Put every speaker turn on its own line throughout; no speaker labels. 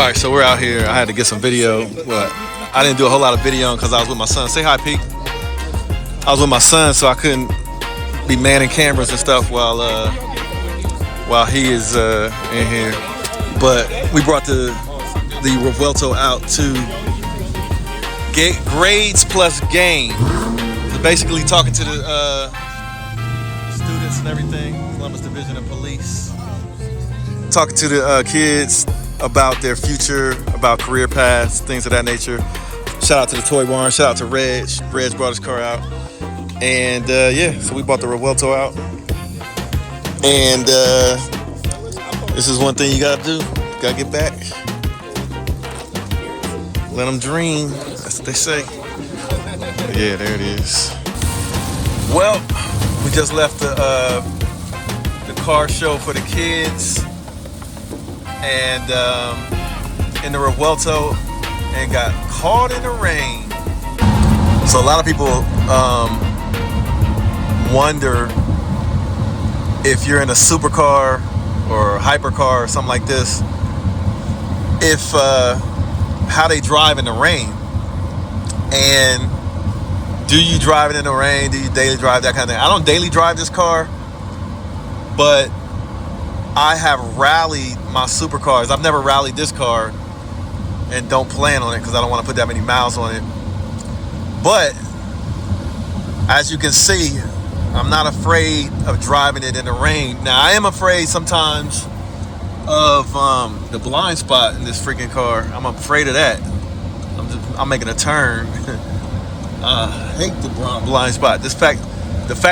Alright, so we're out here. I had to get some video, but I didn't do a whole lot of video because I was with my son. Say hi, Pete. I was with my son, so I couldn't be manning cameras and stuff while he is in here. But we brought the Revuelto out to get grades plus game. So basically talking to the students and everything, Columbus Division of Police. Talking to the kids about their future, about career paths, things of that nature. Shout out to the Toy Barn, shout out to Reg. Reg brought his car out. And yeah, so we bought the Revuelto out. And this is one thing you gotta do. You gotta get back. Let them dream. That's what they say. Yeah, there it is. Well, we just left the car show for the kids. And in the Revuelto, and got caught in the rain. So a lot of people wonder if you're in a supercar or a hypercar or something like this, if how they drive in the rain. And do you drive it in the rain? Do you daily drive, that kind of thing? I don't daily drive this car, but I have rallied my supercars. I've never rallied this car and don't plan on it because I don't want to put that many miles on it. But as you can see, I'm not afraid of driving it in the rain. Now, I am afraid sometimes of the blind spot in this freaking car. I'm afraid of that. I'm making a turn. I hate the blind spot. The fact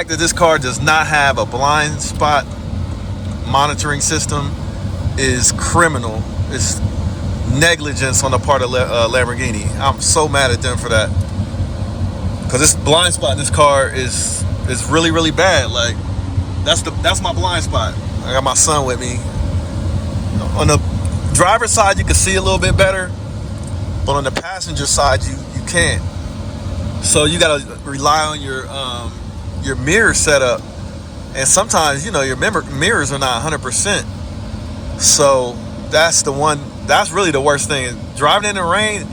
that this car does not have a blind spot monitoring system is criminal. It's negligence on the part of Lamborghini. I'm so mad at them for that, because this blind spot in this car is really, really bad. Like, that's my blind spot. I got my son with me. On the driver's side, you can see a little bit better, but on the passenger side, you can't. So you gotta rely on your mirror setup. And sometimes, you know, your mirrors are not 100%. So that's really the worst thing. Driving in the rain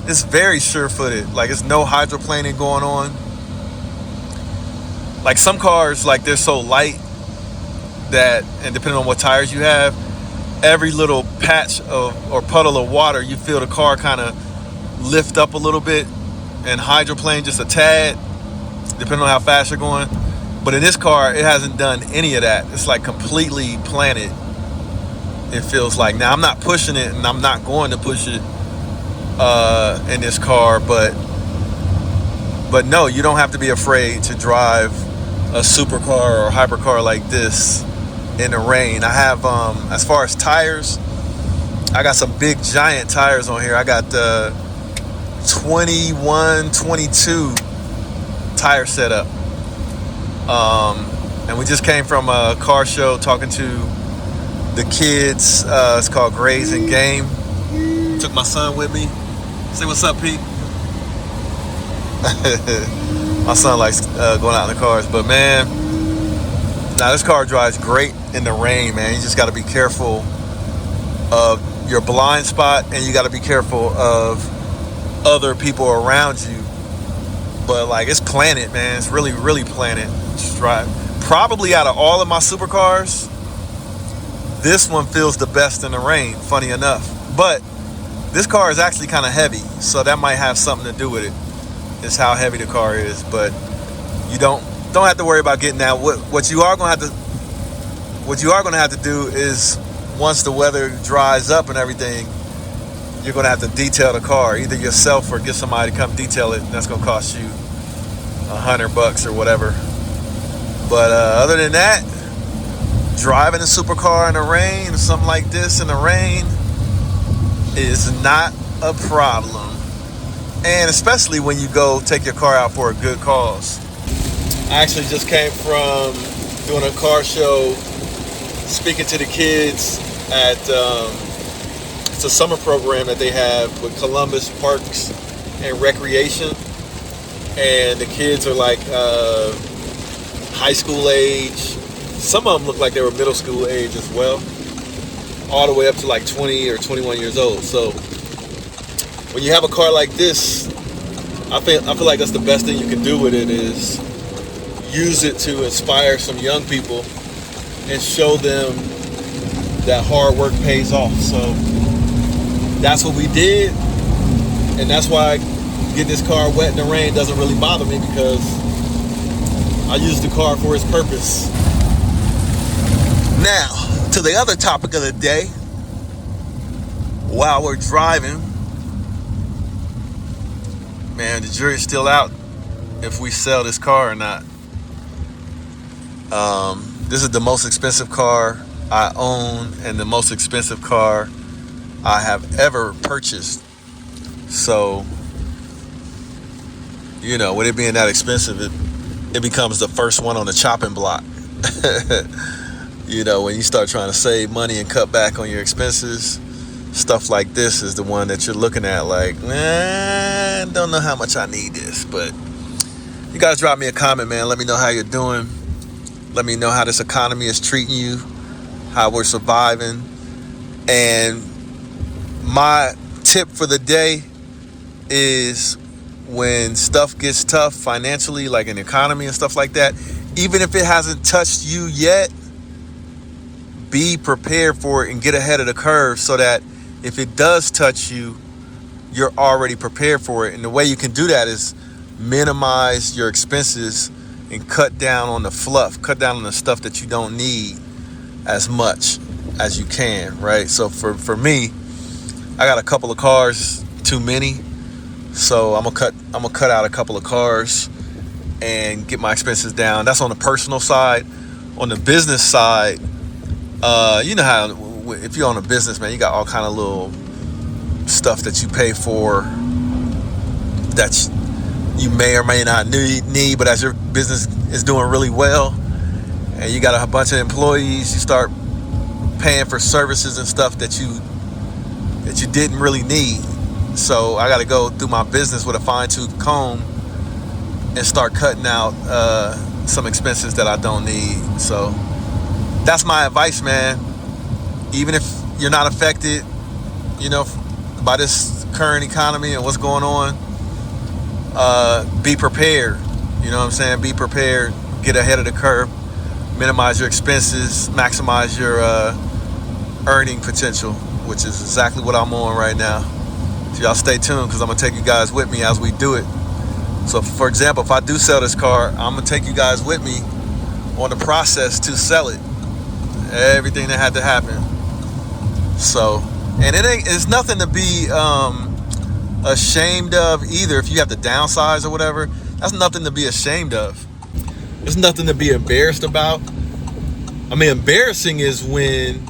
is very sure-footed. Like, it's no hydroplaning going on. Like, some cars, like, they're so light that, and depending on what tires you have, every little patch or puddle of water, you feel the car kind of lift up a little bit and hydroplane just a tad, depending on how fast you're going. But in this car, it hasn't done any of that. It's like completely planted. It feels like. Now, I'm not pushing it, and I'm not going to push it in this car. But no, you don't have to be afraid to drive a supercar or a hypercar like this in the rain. I have, as far as tires, I got some big giant tires on here. I got the 21, 22 tire setup. And we just came from a car show talking to the kids. It's called Grades and Game. Took my son with me. Say what's up, Pete. My son likes going out in the cars. But man, now this car drives great in the rain, man. You just got to be careful of your blind spot, and you got to be careful of other people around you. But like, it's planted, man. It's really, really planted. Drive. Probably out of all of my supercars, this one feels the best in the rain, funny enough. But this car is actually kind of heavy, so that might have something to do with it. It's how heavy the car is. But you don't have to worry about getting out. What you are going to have to do is, once the weather dries up and everything, you're going to have to detail the car, either yourself or get somebody to come detail it. And that's going to cost you $100 or whatever. But other than that, driving a supercar in the rain or something like this in the rain is not a problem. And especially when you go take your car out for a good cause. I actually just came from doing a car show, speaking to the kids at it's a summer program that they have with Columbus Parks and Recreation. And the kids are like high school age. Some of them look like they were middle school age as well. all the way up to like 20 or 21 years old. So when you have a car like this, I feel like that's the best thing you can do with it, is use it to inspire some young people and show them that hard work pays off. So that's what we did, and that's why getting this car wet in the rain doesn't really bother me, because I use the car for its purpose. Now, to the other topic of the day. While we're driving, man, the jury's still out if we sell this car or not. This is the most expensive car I own and the most expensive car I have ever purchased. So, you know, with it being that expensive, it becomes the first one on the chopping block. You know, when you start trying to save money and cut back on your expenses, stuff like this is the one that you're looking at like, I don't know how much I need this. But you guys drop me a comment, man. Let me know how you're doing. Let me know how this economy is treating you, how we're surviving. And my tip for the day is, when stuff gets tough financially, like in the economy and stuff like that, even if it hasn't touched you yet, be prepared for it and get ahead of the curve, so that if it does touch you, you're already prepared for it. And the way you can do that is minimize your expenses and cut down on the fluff, cut down on the stuff that you don't need as much as you can, right? So for me, I got a couple of cars too many, so I'm gonna cut out a couple of cars and get my expenses down. That's on the personal side. On the business side, you know how if you're on a business, man, you got all kind of little stuff that you pay for that you may or may not need, but as your business is doing really well and you got a bunch of employees, you start paying for services and stuff that you didn't really need. So I got to go through my business with a fine-tooth comb and start cutting out some expenses that I don't need. So that's my advice, man. Even if you're not affected, you know, by this current economy and what's going on, be prepared. You know what I'm saying? Be prepared. Get ahead of the curve. Minimize your expenses. Maximize your earning potential, which is exactly what I'm on right now. So y'all stay tuned, because I'm going to take you guys with me as we do it. So, for example, if I do sell this car, I'm going to take you guys with me on the process to sell it. Everything that had to happen. So, and it's nothing to be ashamed of either. If you have to downsize or whatever, that's nothing to be ashamed of. There's nothing to be embarrassed about. I mean, embarrassing is when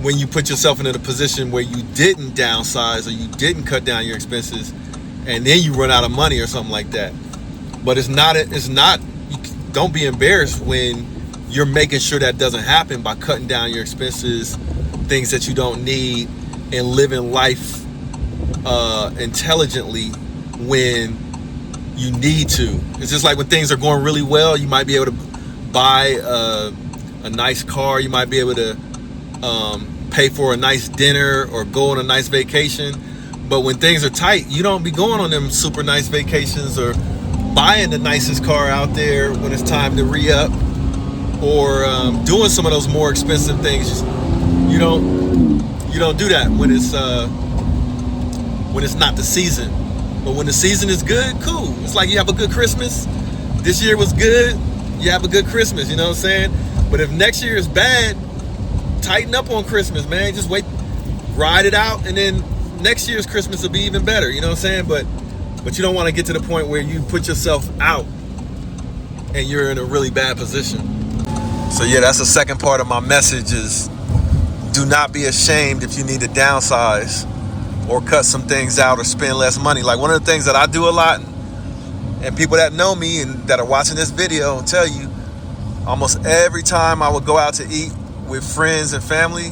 you put yourself into the position where you didn't downsize or you didn't cut down your expenses, and then you run out of money or something like that. But it's not. Don't be embarrassed when you're making sure that doesn't happen by cutting down your expenses, things that you don't need, and living life intelligently when you need to. It's just like when things are going really well, you might be able to buy a nice car. You might be able to pay for a nice dinner or go on a nice vacation. But when things are tight, you don't be going on them super nice vacations or buying the nicest car out there when it's time to re-up, or doing some of those more expensive things. You don't do that when it's not the season. But when the season is good, cool. It's like you have a good Christmas. This year was good, you have a good Christmas, you know what I'm saying? But if next year is bad, tighten up on Christmas, man. Just wait, ride it out, and then next year's Christmas will be even better, you know what I'm saying? But you don't want to get to the point where you put yourself out and you're in a really bad position. So yeah, that's the second part of my message, is do not be ashamed if you need to downsize or cut some things out or spend less money. Like, one of the things that I do a lot, and people that know me and that are watching this video will tell you, almost every time I would go out to eat with friends and family,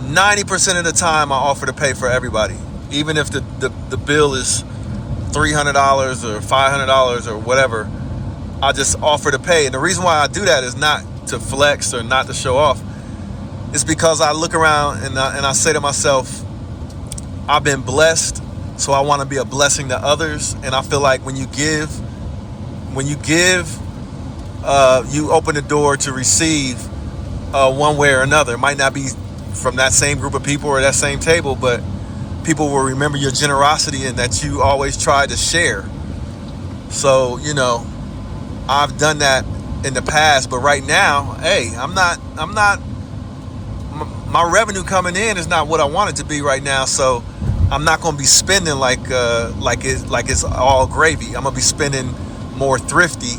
90% of the time I offer to pay for everybody. Even if the bill is $300 or $500 or whatever, I just offer to pay. And the reason why I do that is not to flex or not to show off. it's because I look around and I say to myself, I've been blessed, so I want to be a blessing to others. And I feel like when you give, you open the door to receive one way or another. It might not be from that same group of people or that same table, but people will remember your generosity and that you always try to share. So, you know, I've done that in the past, but right now, hey, I'm not, my revenue coming in is not what I want it to be right now. So I'm not going to be spending like it's all gravy. I'm going to be spending more thrifty.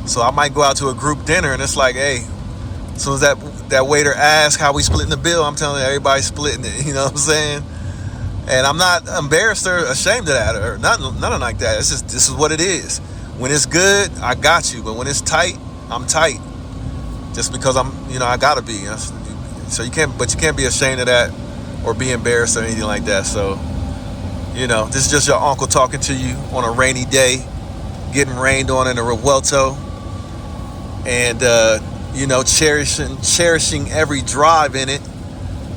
So I might go out to a group dinner and it's like, hey, as soon as that waiter asks how we splitting the bill, I'm telling you, everybody's splitting it. You know what I'm saying? And I'm not embarrassed or ashamed of that or nothing like that. It's just, this is what it is. When it's good, I got you. But when it's tight, I'm tight. Just because I gotta be. So you can't be ashamed of that or be embarrassed or anything like that. So, you know, this is just your uncle talking to you on a rainy day, getting rained on in a Revuelto, and cherishing every drive in it,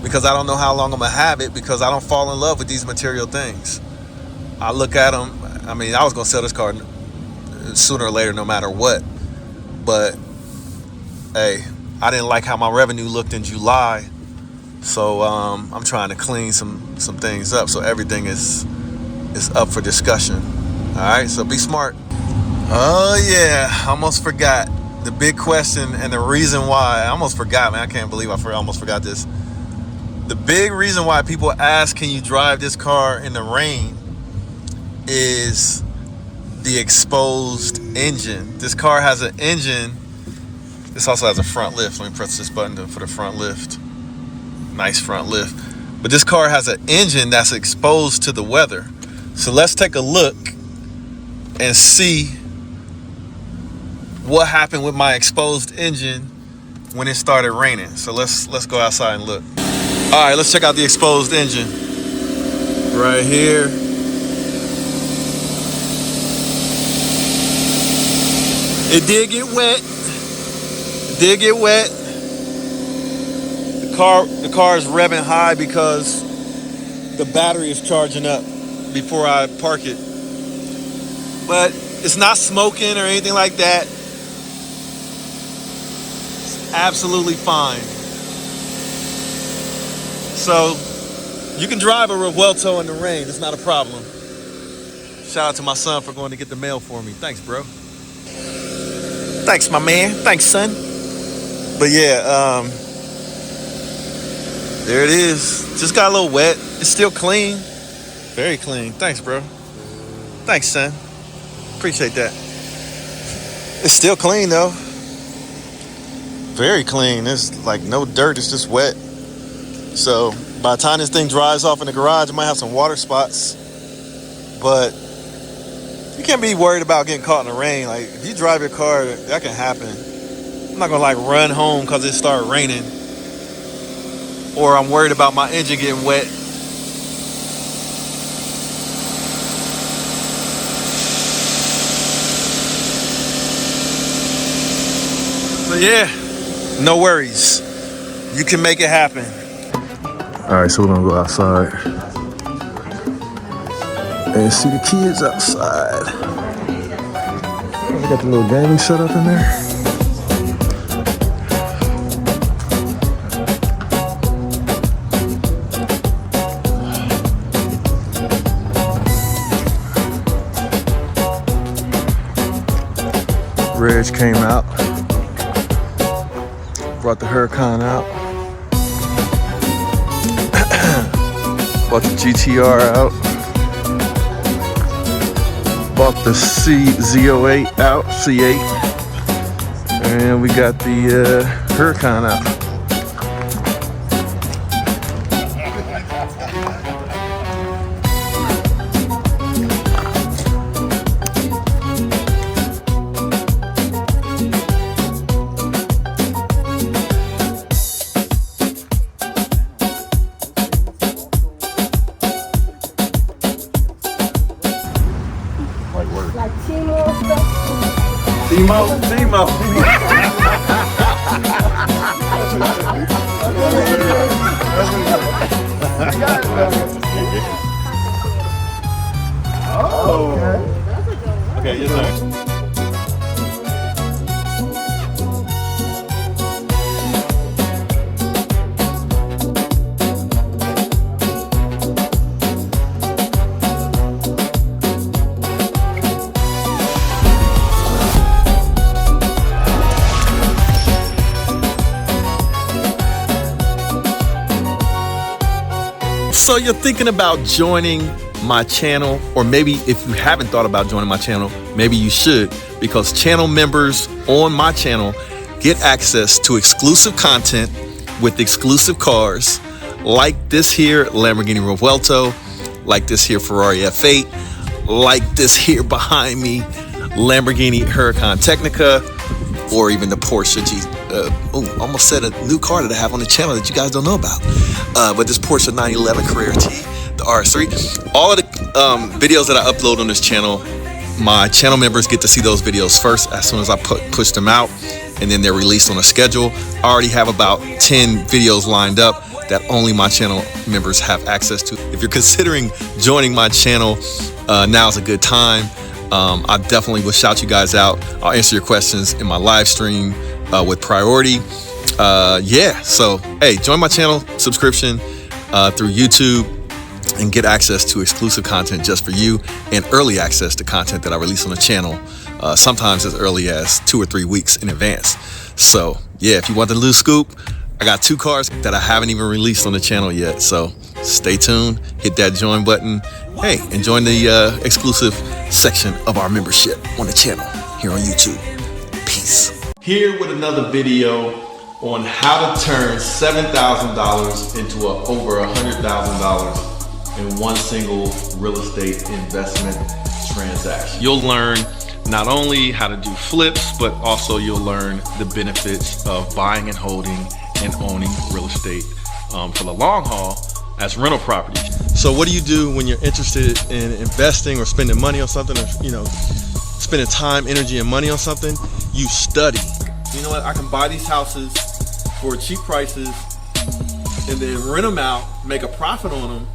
because I don't know how long I'm gonna have it, because I don't fall in love with these material things. I look at them. I mean, I was gonna sell this car sooner or later, no matter what. But hey, I didn't like how my revenue looked in July, so I'm trying to clean some things up, so everything is up for discussion. All right, so be smart. Oh yeah, I almost forgot the big question and the reason why. I almost forgot, man. I can't believe I almost forgot this. The big reason why people ask, can you drive this car in the rain, is the exposed engine. This car has an engine. This also has a front lift. Let me press this button for the front lift. Nice front lift. But this car has an engine that's exposed to the weather. So let's take a look and see what happened with my exposed engine when it started raining. So let's go outside and look. All right, let's check out the exposed engine. Right here. It did get wet. The car is revving high because the battery is charging up before I park it. But it's not smoking or anything like that. It's absolutely fine. So you can drive a Revuelto in the rain. It's not a problem. Shout out to my son for going to get the mail for me. Thanks, bro. Thanks, my man. Thanks, son. But yeah, there it is. Just got a little wet. It's still clean. Very clean. Thanks, bro. Thanks, son. Appreciate that. It's still clean, though. Very clean. There's like no dirt. It's just wet. So by the time this thing dries off in the garage, it might have some water spots. But you can't be worried about getting caught in the rain. Like, if you drive your car, that can happen. I'm not gonna like run home because it started raining, or I'm worried about my engine getting wet. But yeah, no worries. You can make it happen. All right, so we're gonna go outside and see the kids outside. We got the little gaming set up in there. Reg came out, brought the Huracan out, brought the GTR out, bought the Z08 out, C8, and we got the Huracan out.
Like Timo stuff.
Timo.
Oh.
Okay, yes, sir. So you're thinking about joining my channel, or maybe if you haven't thought about joining my channel, maybe you should, because channel members on my channel get access to exclusive content with exclusive cars like this here Lamborghini Revuelto, like this here Ferrari F8, like this here behind me Lamborghini Huracan Technica, or even the Porsche almost said a new car that I have on the channel that you guys don't know about. But this Porsche 911 Carrera T, the RS3. All of the videos that I upload on this channel, my channel members get to see those videos first as soon as I push them out, and then they're released on a schedule. I already have about 10 videos lined up that only my channel members have access to. If you're considering joining my channel, now's a good time. I definitely will shout you guys out. I'll answer your questions in my live stream with priority. Yeah, so hey, join my channel subscription through YouTube and get access to exclusive content just for you, and early access to content that I release on the channel, sometimes as early as 2 or 3 weeks in advance. So yeah, if you want the loose scoop, I got 2 cars that I haven't even released on the channel yet. So stay tuned, hit that join button. Hey, and join the exclusive section of our membership on the channel here on YouTube. Peace. Here with another video on how to turn $7,000 into over $100,000 in one single real estate investment transaction. You'll learn not only how to do flips, but also you'll learn the benefits of buying and holding and owning real estate for the long haul as rental properties. So what do you do when you're interested in investing or spending money on something, or spending time, energy, and money on something? You study. You know what? I can buy these houses for cheap prices and then rent them out, make a profit on them,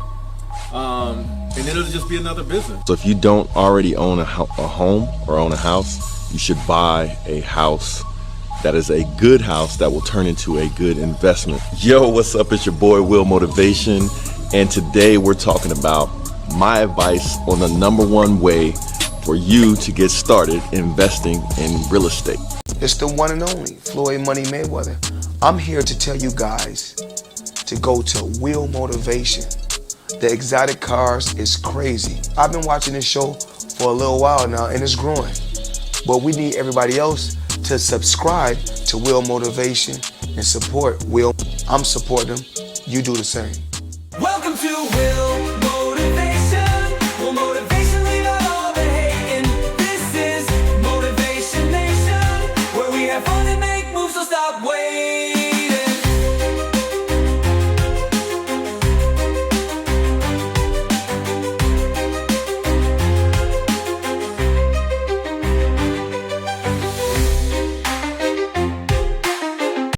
and then it'll just be another business. So if you don't already own a home or own a house, you should buy a house that is a good house that will turn into a good investment. Yo, what's up? It's your boy Will Motivation, and today we're talking about my advice on the #1 way for you to get started investing in real estate.
It's the one and only Floyd Money Mayweather. I'm here to tell you guys to go to Will Motivation. The exotic cars is crazy. I've been watching this show for a little while now, and it's growing. But we need everybody else to subscribe to Will Motivation and support Will. I'm supporting him. You do the same.
Welcome to Will